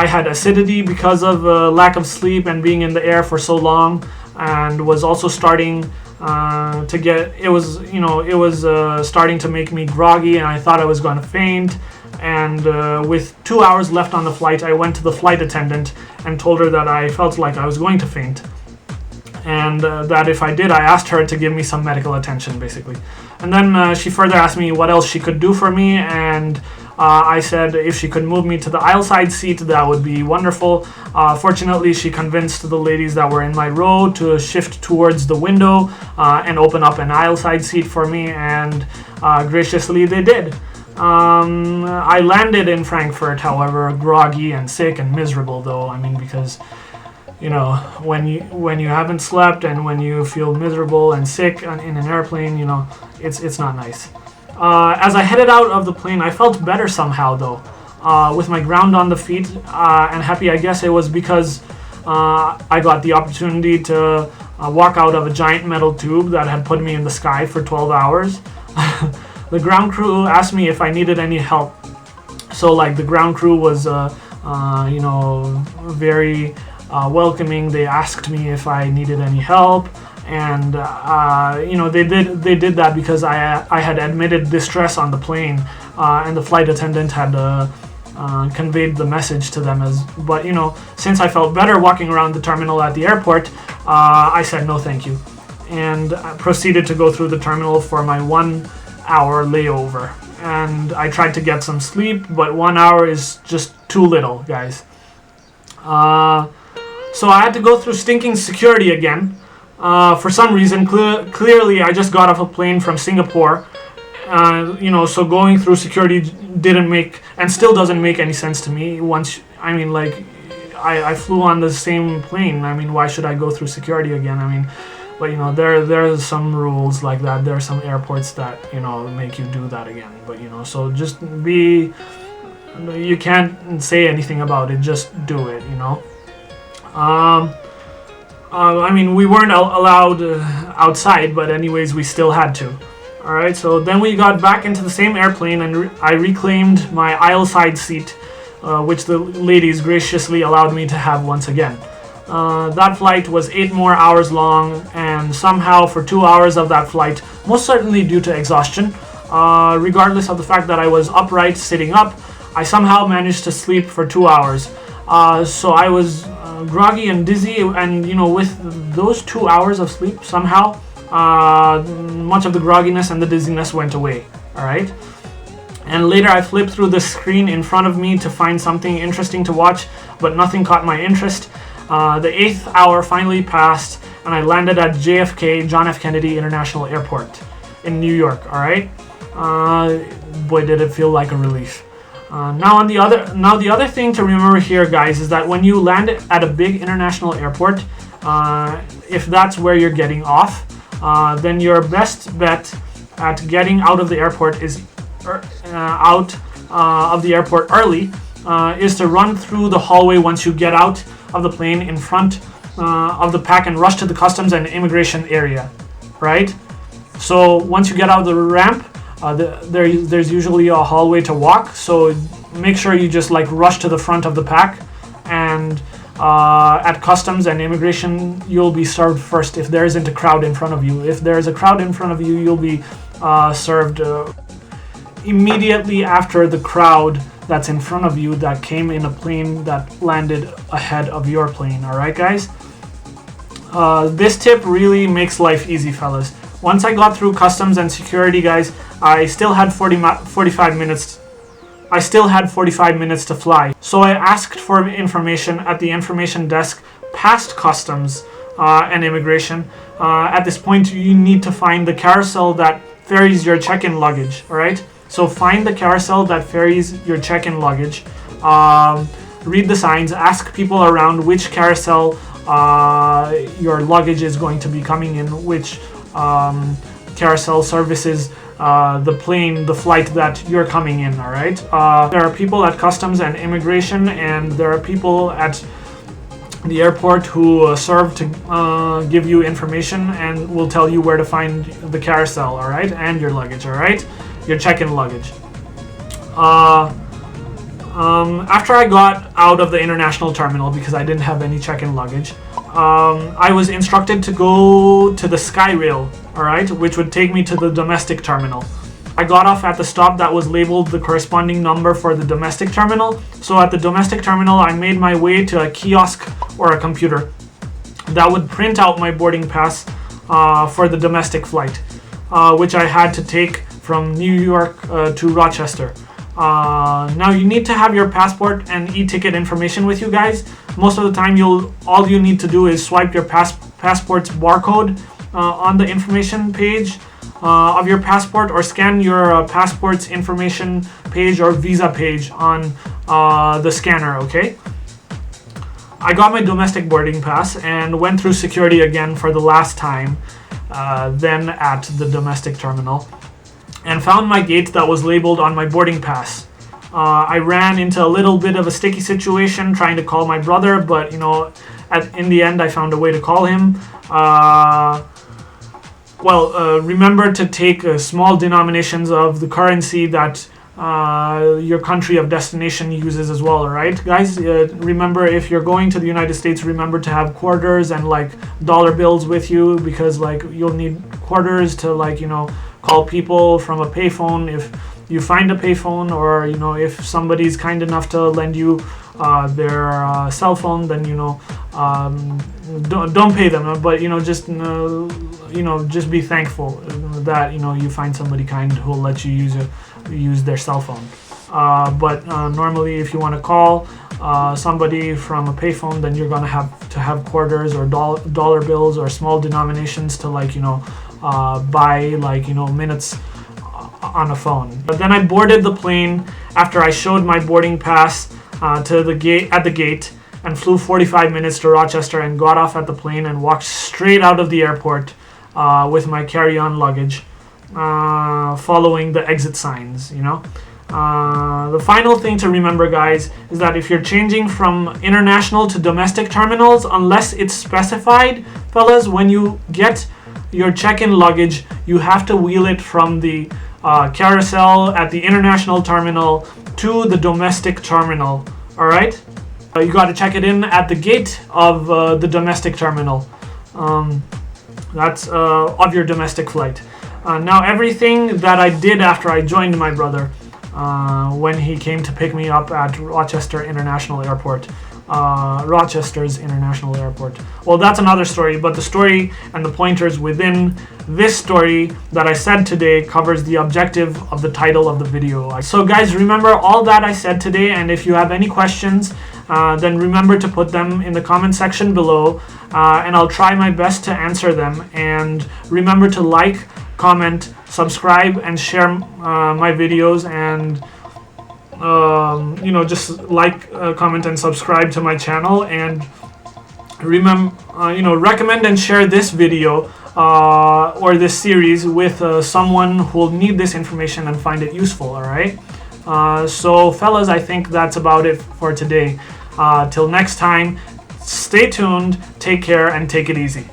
I had acidity because of lack of sleep and being in the air for so long, and was also starting to get, it was starting to make me groggy, and I thought I was going to faint. And with 2 hours left on the flight, I went to the flight attendant and told her that I felt like I was going to faint, and that if I did, I asked her to give me some medical attention, basically. And then she further asked me what else she could do for me, and I said if she could move me to the aisle side seat, that would be wonderful. Fortunately, she convinced the ladies that were in my row to shift towards the window and open up an aisle side seat for me, and graciously they did. I landed in Frankfurt, however, groggy and sick and miserable, though. I mean, because when you haven't slept and when you feel miserable and sick in an airplane, it's not nice. As I headed out of the plane, I felt better somehow, though, with my ground on the feet, and happy, I guess it was because I got the opportunity to walk out of a giant metal tube that had put me in the sky for 12 hours. The ground crew asked me if I needed any help. So, the ground crew was, very welcoming. They asked me if I needed any help, and they did that because I had admitted distress on the plane, and the flight attendant had conveyed the message to them. But since I felt better walking around the terminal at the airport, I said no thank you, and proceeded to go through the terminal for my 1 hour layover. And I tried to get some sleep, but 1 hour is just too little, guys. So I had to go through stinking security again. For some reason, clearly I just got off a plane from Singapore. So going through security didn't make, and still doesn't make any sense to me. I flew on the same plane. I mean, why should I go through security again? I mean, but there's some rules like that. There are some airports that make you do that again. But so just you can't say anything about it. Just do it. I mean, we weren't allowed outside, but anyways, we still had to. All right. So then we got back into the same airplane, and I reclaimed my aisle side seat, which the ladies graciously allowed me to have once again. That flight was 8 more hours long, and somehow for 2 hours of that flight, most certainly due to exhaustion, regardless of the fact that I was upright, sitting up, I somehow managed to sleep for 2 hours. So I was groggy and dizzy, and with those 2 hours of sleep, somehow much of the grogginess and the dizziness went away. All right. And later I flipped through the screen in front of me to find something interesting to watch, but nothing caught my interest. The 8th hour finally passed, and I landed at JFK, John F. Kennedy International Airport in New York. All right. Boy, did it feel like a relief. Now the other thing to remember here, guys, is that when you land at a big international airport, if that's where you're getting off, then your best bet at getting out of the airport is out of the airport early, is to run through the hallway once you get out of the plane in front of the pack and rush to the customs and immigration area, right? So once you get out of the ramp, there's usually a hallway to walk, so make sure you just rush to the front of the pack, and at customs and immigration you'll be served first if there isn't a crowd in front of you. If there's a crowd in front of you, you'll be served immediately after the crowd that's in front of you that came in a plane that landed ahead of your plane. All right, guys? This tip really makes life easy, fellas. Once I got through customs and security, guys, I still had 45 minutes. I still had 45 minutes to fly. So I asked for information at the information desk past customs and immigration. At this point, you need to find the carousel that ferries your check-in luggage. All right? So find the carousel that ferries your check-in luggage. Read the signs. Ask people around which carousel your luggage is going to be coming in, which carousel services the flight that you're coming in. All right. There are people at customs and immigration, and there are people at the airport who serve to give you information and will tell you where to find the carousel. All right, and your luggage. All right, your check-in luggage. After I got out of the international terminal because I didn't have any check-in luggage, I was instructed to go to the SkyRail, alright, which would take me to the domestic terminal. I got off at the stop that was labeled the corresponding number for the domestic terminal. So at the domestic terminal, I made my way to a kiosk or a computer that would print out my boarding pass for the domestic flight, which I had to take from New York to Rochester. Now you need to have your passport and e-ticket information with you guys. Most of the time all you need to do is swipe your passport's barcode on the information page of your passport, or scan your passport's information page or visa page on the scanner, okay? I got my domestic boarding pass and went through security again for the last time, then at the domestic terminal, and found my gate that was labeled on my boarding pass. I ran into a little bit of a sticky situation trying to call my brother, but in the end I found a way to call him. Remember to take small denominations of the currency that your country of destination uses as well, alright guys? Remember, if you're going to the United States, remember to have quarters and dollar bills with you, because you'll need quarters to call people from a payphone if you find a payphone, or if somebody's kind enough to lend you their cell phone, then don't pay them, but just be thankful that you find somebody kind who will let you use their cell phone. But normally, if you want to call somebody from a payphone, then you're gonna have to have quarters or dollar bills or small denominations to buy minutes on a phone. But then I boarded the plane after I showed my boarding pass to the gate, and flew 45 minutes to Rochester, and got off at the plane and walked straight out of the airport with my carry-on luggage, following the exit signs. The final thing to remember, guys, is that if you're changing from international to domestic terminals, unless it's specified, fellas, when you get your check-in luggage, you have to wheel it from the carousel at the international terminal to the domestic terminal. All right, you got to check it in at the gate of the domestic terminal. That's of your domestic flight. Now, everything that I did after I joined my brother when he came to pick me up at Rochester's International Airport. Well, that's another story, but the story and the pointers within this story that I said today covers the objective of the title of the video. So guys, remember all that I said today, and if you have any questions, then remember to put them in the comment section below, and I'll try my best to answer them. And remember to like, comment, subscribe, and share my videos, and just like, comment, and subscribe to my channel. And remember, recommend and share this video or this series with someone who will need this information and find it useful. All right. So fellas, I think that's about it for today. Till next time, stay tuned, take care, and take it easy.